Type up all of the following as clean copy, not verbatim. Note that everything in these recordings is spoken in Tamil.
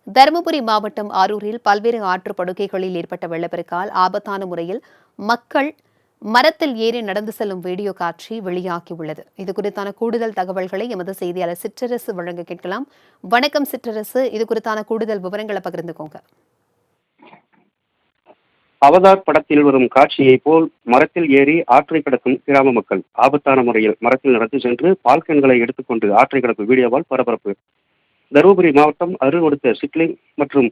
தருமபுரி மாவட்டம் ஆரூரில் பல்வேறு ஆற்றுப் படுகைகளில் ஏற்பட்ட வெள்ளப்பெருக்கால் ஆபத்தான முறையில் மக்கள் மரத்தில் ஏறி நடந்து செல்லும் வீடியோ காட்சி வெளியாகியுள்ளது. இதுகுறித்தான கூடுதல் தகவல்களை எமது செய்தியாளர் சிற்றரசு வழங்க கேட்கலாம். வணக்கம் சிற்றரசு, இது குறித்தான கூடுதல் விவரங்களை பகிர்ந்துக்கோங்க. அவதார் படத்தில் வரும் காட்சியை போல் மரத்தில் ஏறி ஆற்றை கடக்கும் கிராம மக்கள் ஆபத்தான முறையில் மரத்தில் நடந்து சென்று பால்கன்களை எடுத்துக்கொண்டு ஆற்றை கடக்கும் வீடியோவால் பரபரப்பு. தருமபுரி மாவட்டம் அருள் அடுத்த சிட்லிங் மற்றும்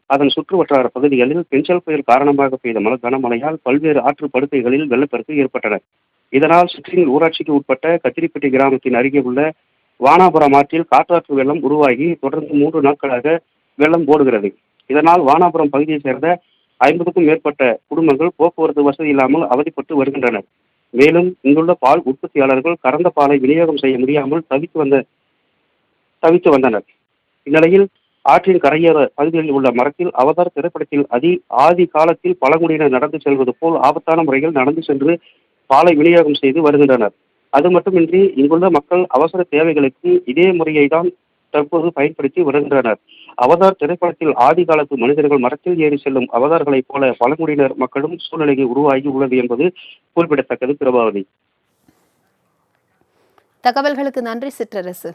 அதன் சுற்று வட்டார பகுதிகளில் பெஞ்சல் புயல் காரணமாக பெய்த கனமழையால் பல்வேறு ஆற்று படுகைகளில் வெள்ளப்பெருக்கு ஏற்பட்டன. இதனால் சிட்லிங் ஊராட்சிக்கு உட்பட்ட கத்திரிப்பட்டி கிராமத்தின் அருகே உள்ள வானாபுரம் ஆற்றில் காற்றாற்று வெள்ளம் உருவாகி தொடர்ந்து 3 நாட்களாக வெள்ளம் ஓடுகிறது. இதனால் வானாபுரம் பகுதியைச் சேர்ந்த 50க்கும் மேற்பட்ட குடும்பங்கள் போக்குவரத்து வசதி இல்லாமல் அவதிப்பட்டு வருகின்றனர். மேலும் இங்குள்ள பால் உற்பத்தியாளர்கள் கறந்த பாலை விநியோகம் செய்ய முடியாமல் தவித்து வந்தனர். இந்நிலையில் ஆற்றின் கரையோர பகுதிகளில் உள்ள மரத்தில் அவதார் திரைப்படத்தில் ஆதி காலத்தில் பழங்குடியினர் நடந்து செல்வது போல் ஆபத்தான முறையில் நடந்து சென்று பாலை விநியோகம் செய்து வருகின்றனர். அது மட்டுமின்றி இங்குள்ள மக்கள் அவசர தேவைகளுக்கு இதே முறையை தான் தற்போது பயன்படுத்தி வருகின்றனர். அவதார் திரைப்படத்தில் ஆதி காலத்து மனிதர்கள் மரத்தில் ஏறி செல்லும் அவதார்களைப் போல பழங்குடியினர் மக்களும் சூழ்நிலையை உருவாகி உள்ளது என்பது குறிப்பிடத்தக்கது. பிரபாவதி. தகவல்களுக்கு நன்றி சிற்றரசு.